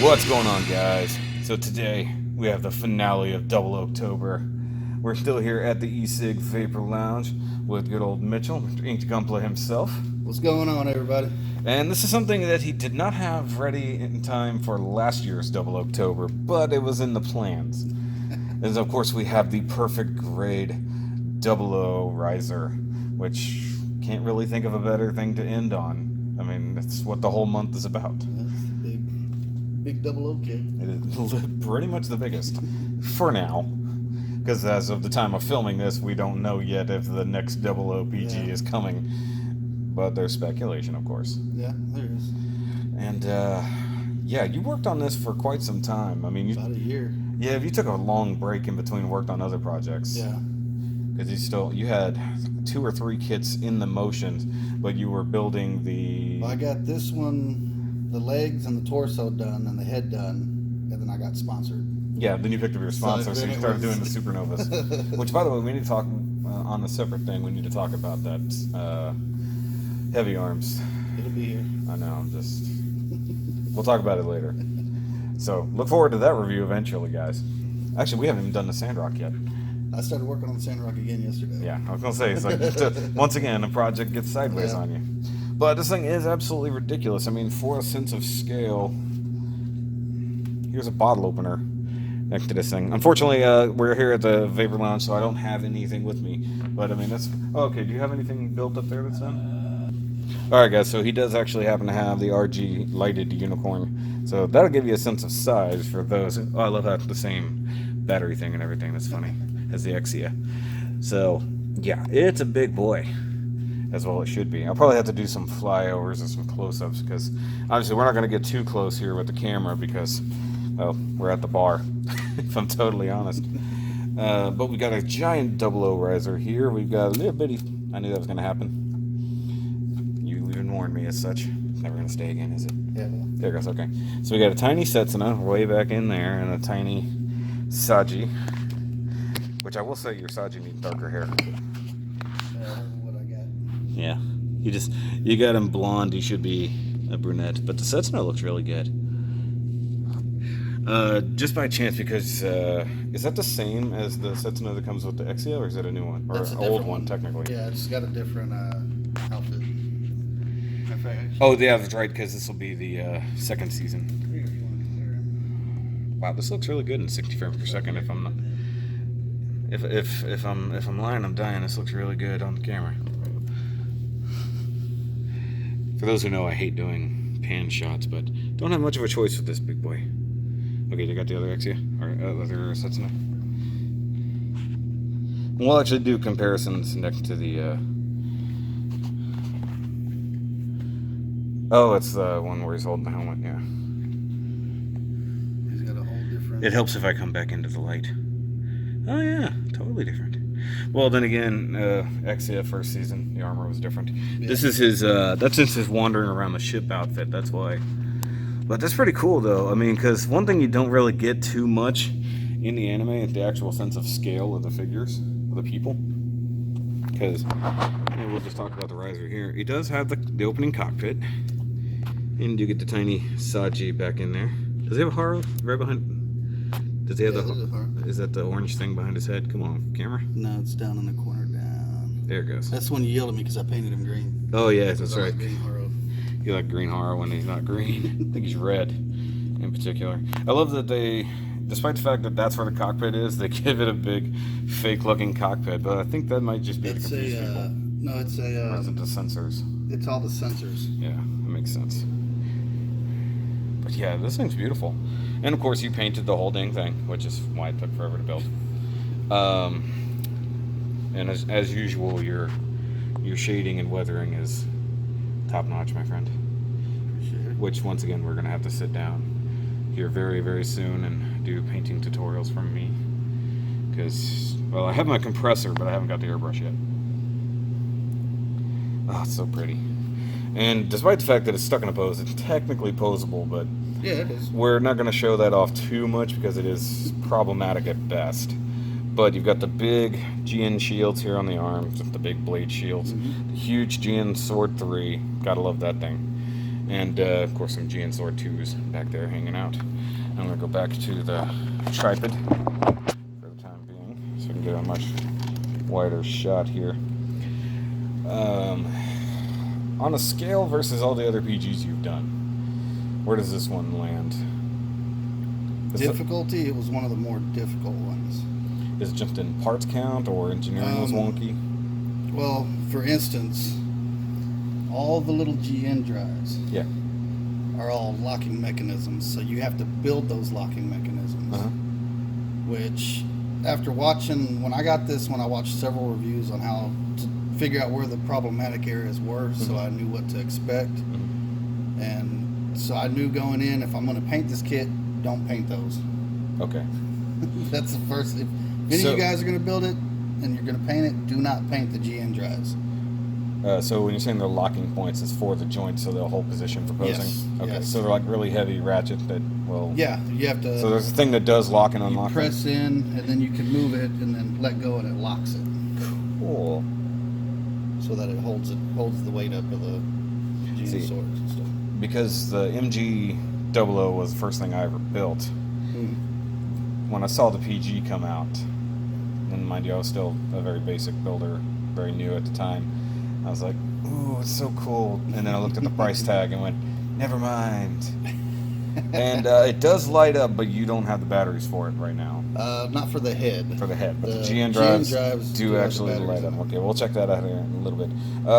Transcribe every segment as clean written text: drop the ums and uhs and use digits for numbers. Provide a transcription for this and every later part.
What's going on, guys? So today we have the finale of 00CTOBER. We're still here at the E-Cig Vapor Lounge with good old Mitchell, Mr. Inked Gunpla himself. What's going on, everybody? And this is something that he did not have ready in time for last year's 00CTOBER, but it was in the plans. And of course we have the perfect grade 00 riser, which can't really think of a better thing to end on. I mean, that's what the whole month is about. That's the big 00 kid. It is pretty much the biggest for now, because as of the time of filming this, we don't know yet if the next 00 PG is coming, but there's speculation, of course. Yeah, there is. And yeah, you worked on this for quite some time. I mean, About a year. Yeah, you took a long break in between, worked on other projects. Yeah. Because you had 2 or 3 kits in the motions, but you were building the... Well, I got this one, the legs and the torso done, and the head done, and then I got sponsored. Yeah, then you picked up your sponsor, so you started doing the supernovas. Which, by the way, we need to talk on a separate thing. We need to talk about that heavy arms. It'll be here. I know, we'll talk about it later. So, look forward to that review eventually, guys. Actually, we haven't even done the Sandrock yet. I started working on the Sandrock again yesterday. Yeah, I was going to say, it's like, once again, a project gets sideways on you. But this thing is absolutely ridiculous. I mean, for a sense of scale, here's a bottle opener next to this thing. Unfortunately, we're here at the Vapor Lounge, so I don't have anything with me. But, I mean, that's... Oh, okay, do you have anything built up there that's done? Alright, guys, so he does actually happen to have the RG lighted unicorn. So that'll give you a sense of size for those. Oh, I love that, the same battery thing and everything. That's funny. As the Exia. So, yeah, it's a big boy. As well it should be. I'll probably have to do some flyovers and some close-ups, because obviously we're not going to get too close here with the camera because, well, we're at the bar, if I'm totally honest. But we got a giant 00 riser here. We've got a little bitty... I knew that was going to happen. You even warned me as such. It's never going to stay again, is it? Yeah. There it goes, okay. So we got a tiny Setsuna way back in there, and a tiny Saji. Which I will say, your Saji needs darker hair. What I got. Yeah, you got him blonde. He should be a brunette, but the Setsuna looks really good. Just by chance, because is that the same as the Setsuna that comes with the Exia, or is it a new one, or an old one technically? Yeah, it's got a different outfit. Oh, yeah, that's right, because this will be the second season. Wow, this looks really good in 60 frames per second. If I'm not. If I'm lying, I'm dying. This looks really good on the camera. For those who know, I hate doing pan shots, but don't have much of a choice with this big boy. Okay, you got the other Exia or other Setsuna. We'll actually do comparisons next to the. Oh, it's the one where he's holding the helmet. Yeah. He's got a whole different. It helps if I come back into the light. Oh yeah, totally different. Well, then again, Exia first season, the armor was different. Yeah. This is his, that's just his wandering around the ship outfit, that's why. But that's pretty cool though, I mean, because one thing you don't really get too much in the anime is the actual sense of scale of the figures, of the people. Because, we'll just talk about the riser here. He does have the opening cockpit, and you get the tiny Saji back in there. Does he have a Haro right behind? Does he have is that the orange thing behind his head? Come on, camera. No, it's down in the corner down. There it goes. That's when you yelled at me because I painted him green. Oh, yeah, that's right. Like green Haro. You like green Haro when he's not green. I think he's red in particular. I love that they, despite the fact that that's where the cockpit is, they give it a big fake-looking cockpit, but I think that might just be to confuse people. No, it's a... Or is it the sensors? It's all the sensors. Yeah, that makes sense. But yeah, this thing's beautiful. And of course, you painted the whole dang thing, which is why it took forever to build. And as usual, your shading and weathering is top notch, my friend. Appreciate it. Which once again, we're gonna have to sit down here very, very soon and do painting tutorials from me. Because, well, I have my compressor, but I haven't got the airbrush yet. Oh, it's so pretty. And despite the fact that it's stuck in a pose, it's technically posable, but yeah, it is. We're not going to show that off too much because it is problematic at best. But you've got the big GN shields here on the arms, the big blade shields. Mm-hmm. The huge GN Sword 3. Gotta love that thing. And, of course, some GN Sword 2s back there hanging out. I'm going to go back to the tripod for the time being, so we can get a much wider shot here. On a scale versus all the other PGs you've done, where does this one land? Difficulty, it was one of the more difficult ones. Is it just in parts count, or engineering was wonky? Well, for instance, all the little GN drives are all locking mechanisms, so you have to build those locking mechanisms. Which, after watching, when I watched several reviews on how to figure out where the problematic areas were, so I knew what to expect. And so I knew going in, if I'm going to paint this kit, don't paint those. Okay. That's the first. If any of you guys are going to build it and you're going to paint it, do not paint the GN drives. So when you're saying they're locking points, it's for the joint, so they'll hold position for posing? Yes. Okay, Yes. so they're like really heavy ratchet that will... Yeah, you have to... So there's a thing that does lock and unlock. You press in, and then you can move it, and then let go, and it locks it. Cool. So that it holds the weight up of the GN swords and stuff. Because the MG00 was the first thing I ever built. When I saw the PG come out, and mind you, I was still a very basic builder, very new at the time, I was like, ooh, it's so cool. And then I looked at the price tag and went, never mind. And it does light up, but you don't have the batteries for it right now. Not for the head. For the head, but the GN GN drives do actually light up. Okay, we'll check that out here in a little bit.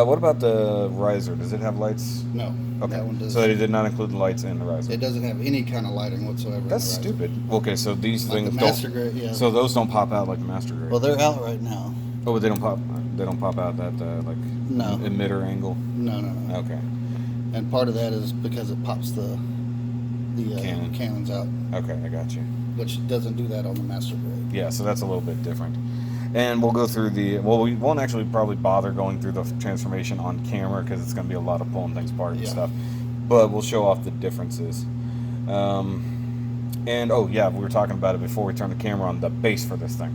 What about the riser? Does it have lights? No. Okay. That one doesn't. So they did not include the lights in the riser. It doesn't have any kind of lighting whatsoever. That's stupid. Okay, so these like things the Master Grade, yeah. So those don't pop out like the Master Grade. Well, they're out right now. Oh, but they don't pop. They don't pop out that like No. emitter angle. No. Okay. And part of that is because it pops the cannons out. Okay, I got you. Which doesn't do that on the Master Grade. Yeah, so that's a little bit different. And we'll go through we won't actually probably bother going through the transformation on camera because it's going to be a lot of pulling things apart and stuff. But we'll show off the differences. And oh yeah, we were talking about it before we turned the camera on, the base for this thing.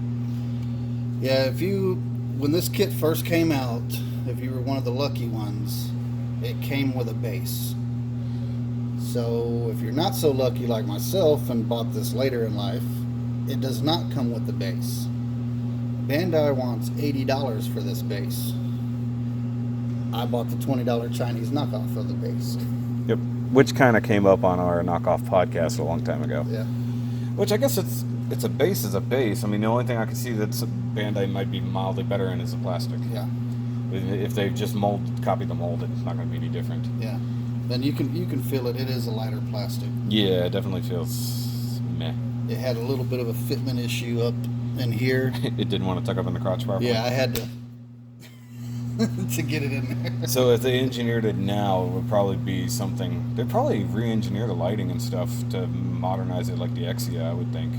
Yeah, when this kit first came out, if you were one of the lucky ones, it came with a base. So if you're not so lucky like myself and bought this later in life, it does not come with the base. Bandai wants $80 for this base. I bought the $20 Chinese knockoff of the base. Yep, which kind of came up on our knockoff podcast a long time ago. Yeah. Which I guess it's a base is a base. I mean, the only thing I can see that Bandai might be mildly better in is the plastic. Yeah. If they've just copied the mold, it's not going to be any different. Yeah. And you can feel it. It is a lighter plastic. Yeah, it definitely feels meh. It had a little bit of a fitment issue up in here. It didn't want to tuck up in the crotch properly. Yeah, I had to to get it in there. So if they engineered it now, it would probably be something. They'd probably re-engineer the lighting and stuff to modernize it like the Exia, I would think.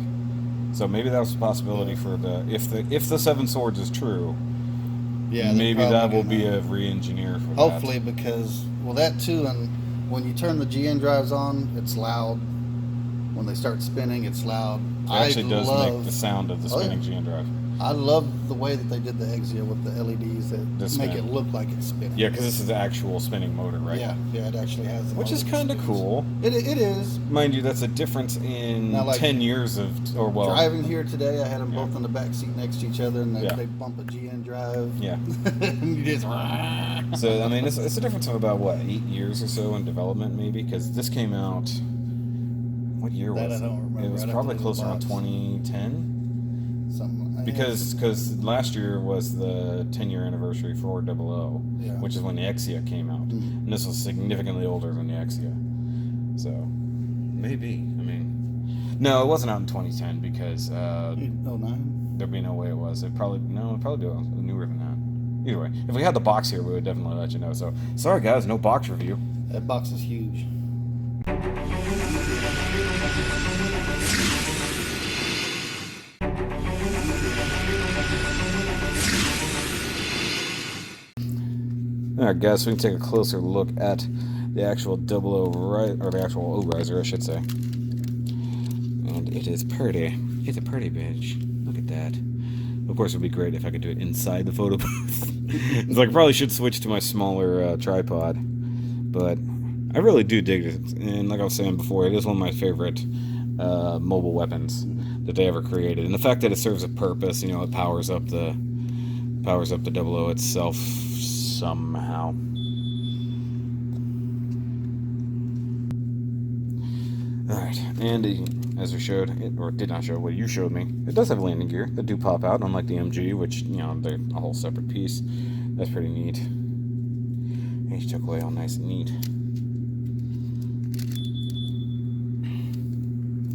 So maybe that was a possibility for if the Seven Swords is true. Yeah, maybe that will be a re-engineer for hopefully, because that too, and when you turn the GN drives on, it's loud. When they start spinning, it's loud. It actually does make the sound of the spinning GN drive. I love the way that they did the Exia with the LEDs that make it look like it's spinning. Yeah, because this is the actual spinning motor, right? Yeah, it actually has. Which is kind of cool. It is. Mind you, that's a difference in 10 years of, driving here today, I had them both in the back seat next to each other, and they bump a GN drive. Yeah. And you just. So I mean, it's a difference of about 8 years or so in development, maybe, because this came out. What year was it? I don't remember. It was probably closer on 2010. Something. Because last year was the 10-year anniversary for 00, which is when the Exia came out, and this was significantly older than the Exia. So maybe, I mean, no, it wasn't out in 2010 because 09. There'd be no way it was. It'd probably be newer than that. Either way, if we had the box here, we would definitely let you know. So sorry guys, no box review. That box is huge. Alright guys, so we can take a closer look at the actual 00 or the actual O-riser, I should say. And it is pretty. It's a pretty bitch. Look at that. Of course, it would be great if I could do it inside the photo booth. So I probably should switch to my smaller tripod. But I really do dig it, and like I was saying before, it is one of my favorite mobile weapons that they ever created. And the fact that it serves a purpose, you know, it powers up the 00 itself somehow. Alright, and as we showed, or did not show, what you showed me, it does have landing gear that do pop out, unlike the MG, which, you know, they're a whole separate piece. That's pretty neat. And he took away all nice and neat.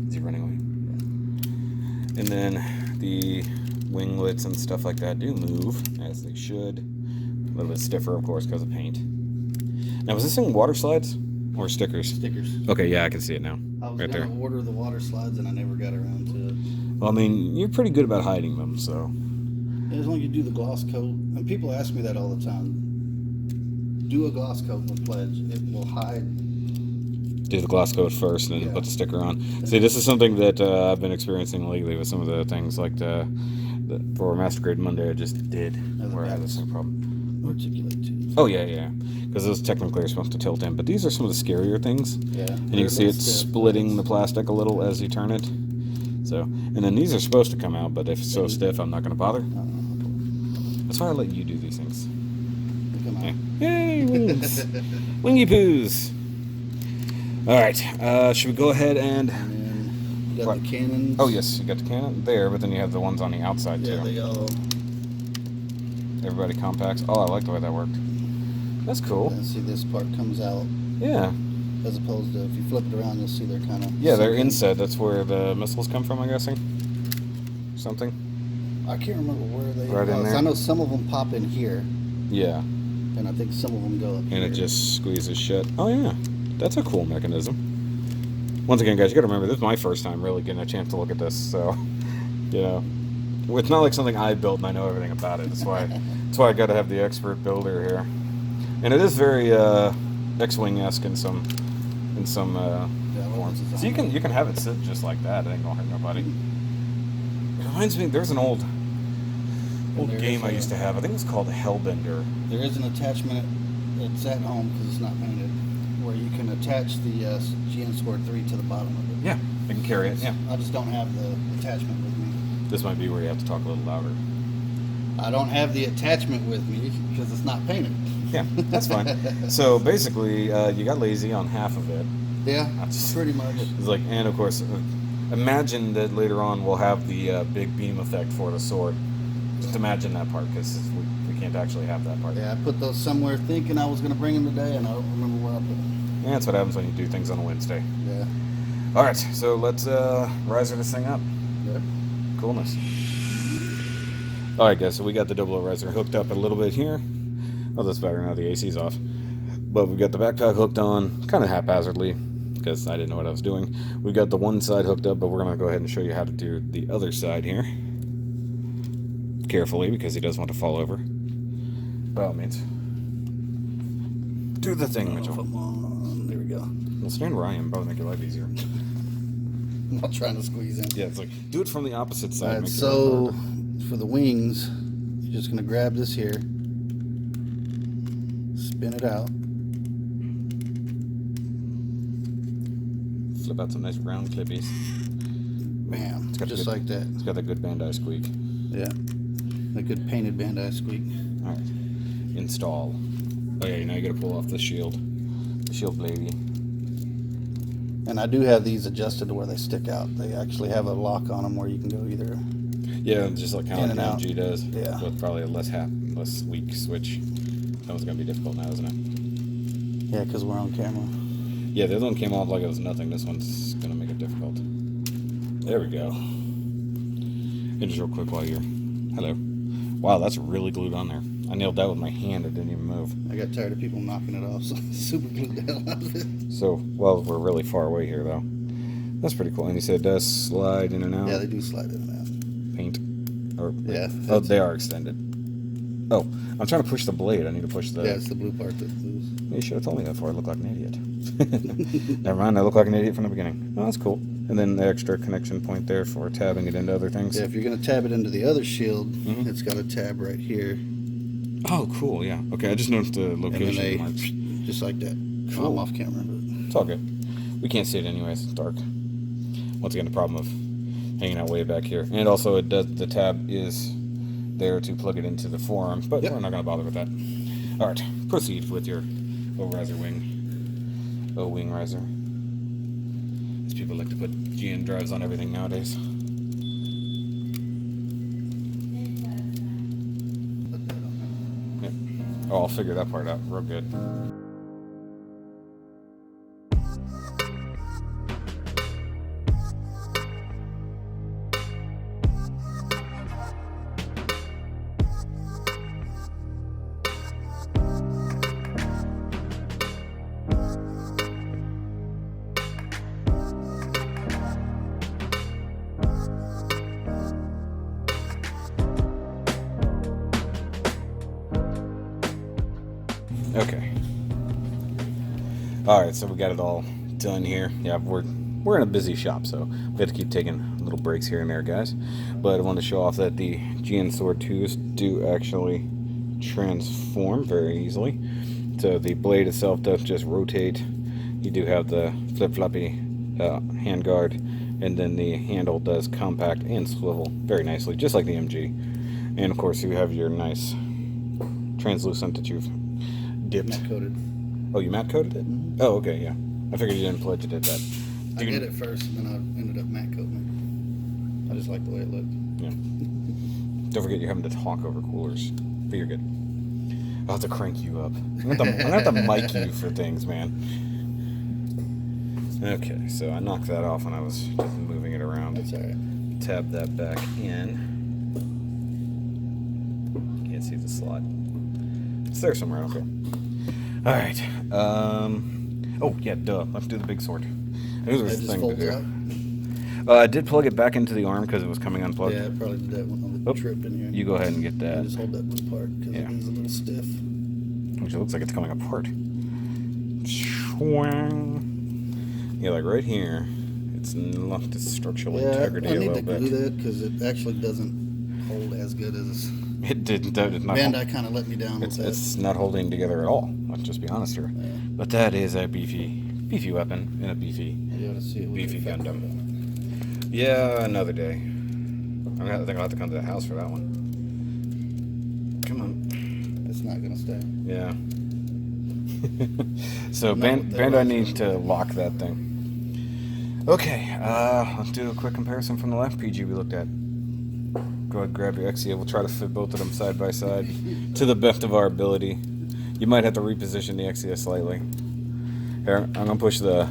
Is he running away? And then the winglets and stuff like that do move, as they should. A little bit stiffer, of course, because of paint. Now, was this thing water slides or stickers? Stickers. Okay, yeah, I can see it now. I was right going there. to order the water slides, and I never got around to it. Well, I mean, you're pretty good about hiding them, so. Yeah, as long as you do the gloss coat. And people ask me that all the time. Do a gloss coat with Pledge. It will hide. Do the gloss coat first and then put the sticker on. See, this is something that I've been experiencing lately with some of the things, like for Master Grade Monday I just did, where I had this problem. Articulate too. Oh, yeah. Because those technically are supposed to tilt in, but these are some of the scarier things. Yeah. And you can see it splitting the plastic a little as you turn it. So, and then these are supposed to come out, but if it's so stiff, I'm not going to bother. That's why I let you do these things. Come on. Yay, wings. Wingy poos. All right, should we go ahead and You got the cannons. Oh, yes, you got the cannon there, but then you have the ones on the outside, too. Yeah, they all. Everybody compacts. Oh, I like the way that worked. That's cool. And see, this part comes out. Yeah. As opposed to if you flip it around, you'll see they're kind of. Yeah, they're inset. That's where the missiles come from, I'm guessing. Something. I can't remember where they. Right in there. I know some of them pop in here. Yeah. And I think some of them go up here. And it just squeezes shut. Oh, yeah. That's a cool mechanism. Once again, guys, you gotta remember, this is my first time really getting a chance to look at this, so, you know. It's not like something I built and I know everything about it. That's why I gotta have the expert builder here. And it is very X-Wing-esque in some forms. So you can have it sit just like that. It ain't gonna hurt nobody. It reminds me, there's an old game I used to have. I think it was called Hellbender. There is an attachment. It's at home because it's not painted, where you can attach the GN Sword 3 to the bottom of it. Yeah, I can carry it. Yeah. I just don't have the attachment with me. This might be where you have to talk a little louder. I don't have the attachment with me because it's not painted. Yeah, that's fine. So basically, you got lazy on half of it. Yeah, pretty much. It's like, and of course, imagine that later on we'll have the big beam effect for the sword. Just imagine that part, because we can't actually have that part. Yeah, I put those somewhere thinking I was going to bring them today, and I don't remember where I put them. Yeah, that's what happens when you do things on a Wednesday. Yeah. All right, so let's riser this thing up. Yep. Coolness. All right, guys, so we got the 00 riser hooked up a little bit here. Oh, that's better now. The AC's off. But we've got the backpack hooked on, kind of haphazardly, because I didn't know what I was doing. We've got the one side hooked up, but we're going to go ahead and show you how to do the other side here. Carefully, because he doesn't want to fall over. By all means. Do the thing, Mitchell. Come on. There we go. Well, stand where I am. Probably make your life easier. I'm not trying to squeeze in. Yeah, it's like, do it from the opposite side. All right, so for the wings, you're just going to grab this here, spin it out. Flip out some nice round clippies. Bam, just like that. It's got that good Bandai squeak. Yeah, that good painted Bandai squeak. All right, install. Oh yeah, now you got to pull off the shield bladey. And I do have these adjusted to where they stick out. They actually have a lock on them where you can go either. Yeah, just like kind of like an MG does. Yeah. With probably a less weak switch. That was gonna be difficult now, isn't it? Yeah, because we're on camera. Yeah, the other one came off like it was nothing. This one's gonna make it difficult. There we go. And just real quick while you're... Hello. Wow, that's really glued on there. I nailed that with my hand. It didn't even move. I got tired of people knocking it off, so I super glued the hell out of it. So, well, we're really far away here, though. That's pretty cool. And you said it does slide in and out? Yeah, they do slide in and out. Paint? Or, yeah. Oh, they are extended. Oh, I'm trying to push the blade. I need to push the... Yeah, it's the blue part that's loose. You should have told me that before I look like an idiot. Never mind, I look like an idiot from the beginning. Oh, that's cool. And then the extra connection point there for tabbing it into other things. Yeah, if you're going to tab it into the other shield, it's got a tab right here. Oh, cool, yeah. Okay, I just noticed the location marks. Just like that. Well, I'm off camera. But... It's all good. We can't see it anyways. It's dark. Once again, the problem of hanging out way back here. And also, it does. The tab is there to plug it into the forearm, but we're not going to bother with that. All right, proceed with your riser wing. Wing riser. These people like to put GN drives on everything nowadays. Yep. Oh, I'll figure that part out real good. Okay. All right, so we got it all done here. Yeah, we're in a busy shop, so we have to keep taking little breaks here and there, guys. But I want to show off that the GN Sword 2s do actually transform very easily. So the blade itself does just rotate. You do have the flip-floppy handguard, and then the handle does compact and swivel very nicely, just like the MG. And of course, you have your nice translucent that you've dipped. Matte coated. Oh, you matte coated it? Mm-hmm. Oh, okay, yeah. I figured you didn't pledge you did that. I did it first, and then I ended up matte coating it. I just like the way it looked. Yeah. Don't forget you're having to talk over coolers, but you're good. I'll have to crank you up. I'm gonna have to mic you for things, man. Okay, so I knocked that off when I was just moving it around. That's alright. Tab that back in. Can't see the slot. It's there somewhere, okay. Alright. Oh, yeah, duh. Let's do the big sword. I knew there was a thing to do. I did plug it back into the arm because it was coming unplugged. Yeah, I probably did that one on the trip in here. You go ahead and get that. Just hold that blue part because it is a little stiff. Which looks like it's coming apart. Yeah, like right here. It's lost its structural integrity a little bit. I need to glue that because it actually doesn't hold as good as... It didn't. Bandai kind of let me down with that. It's not holding together at all. Let's just be honest here. Yeah. But that is a beefy weapon and a beefy Gundam. Yeah, another day. I think I'll have to come to the house for that one. Come on. It's not gonna stay. Yeah. So Bandai needs to lock that thing. Okay, let's do a quick comparison from the last PG we looked at. Go ahead, grab your Exia. We'll try to fit both of them side by side to the best of our ability. You might have to reposition the Exia slightly. Here, I'm going to push the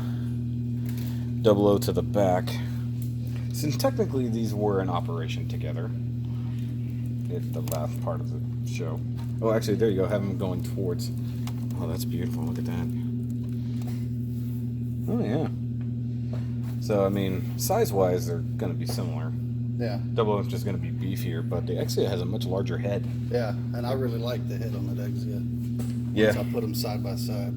00 to the back. Since technically these were in operation together at the last part of the show. Oh, actually, there you go. Have them going towards. Oh, that's beautiful. Look at that. Oh, yeah. So, I mean, size-wise, they're going to be similar. Yeah. 00 is just going to be beefier, but the Exia has a much larger head. Yeah, and I really like the head on that Exia. Yeah. Once I put them side by side.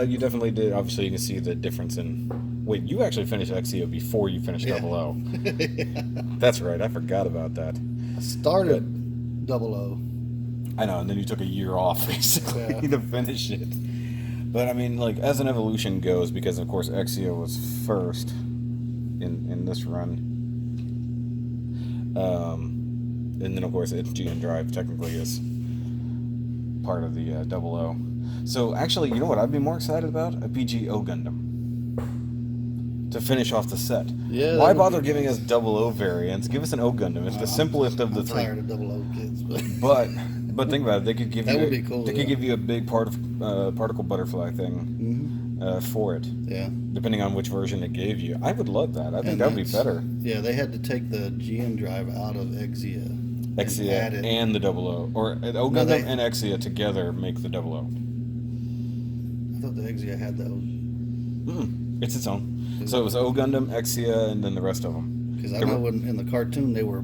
You definitely did. Obviously, you can see the difference in... Wait, you actually finished Exia before you finished 00. Yeah. That's right. I forgot about that. I started 00. I know, and then you took a year off, basically, to finish it. But, I mean, like, as an evolution goes, because, of course, Exia was first in this run... and then, of course, its GN drive technically is part of the 00. So, actually, you know what I'd be more excited about? A PGO Gundam. To finish off the set. Yeah. Why bother giving us 00 variants? Give us an O Gundam. It's the simplest of the three. I'm tired of 00 kids. But think about it. They could give that would be cool. They could give you a big particle butterfly thing for it. Yeah. Depending on which version it gave you. I would love that. I think that would be better. Yeah, they had to take the GN drive out of Exia. Exia and the 00. Or O Gundam and Exia together make the 00. I thought the Exia had the O. It's its own. So it was O Gundam, Exia, and then the rest of them. Because I know in the cartoon they were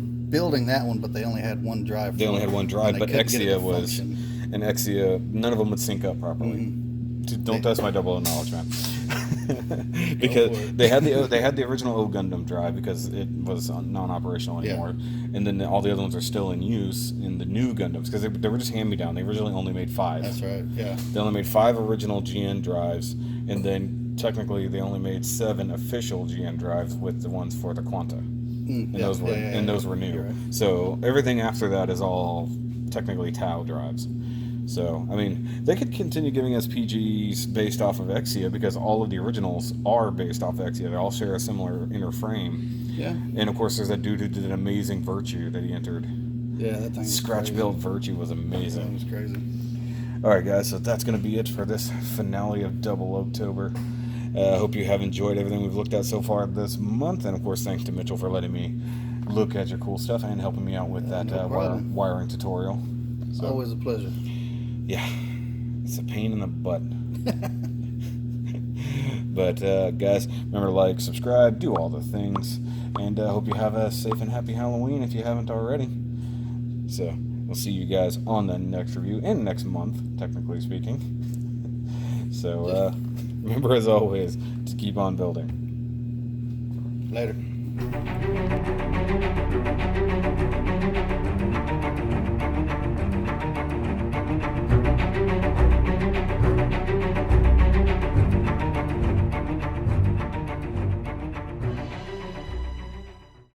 building that one, but they only had one drive. They only had one drive, but Exia was... And Exia, none of them would sync up properly. Don't test my 00 knowledge, man. because they had the original O Gundam drive because it was non-operational anymore, and then all the other ones are still in use in the new Gundams because they were just hand-me-down. They originally only made 5. That's right. Yeah. They only made 5 original GN drives, and then technically they only made 7 official GN drives with the ones for the Quanta, and those were new. Right. So everything after that is all technically Tau drives. So, I mean, they could continue giving us PGs based off of Exia because all of the originals are based off of Exia. They all share a similar inner frame. Yeah. And, of course, there's that dude who did an amazing Virtue that he entered. Yeah, that thing Scratch-built Virtue was amazing. That was crazy. All right, guys, so that's going to be it for this finale of 00CTOBER. I hope you have enjoyed everything we've looked at so far this month. And, of course, thanks to Mitchell for letting me look at your cool stuff and helping me out with that wiring tutorial. So, always a pleasure. Yeah, it's a pain in the butt. But, guys, remember to like, subscribe, do all the things, and hope you have a safe and happy Halloween if you haven't already. So, we'll see you guys on the next review, and next month, technically speaking. So, remember, as always, to keep on building. Later.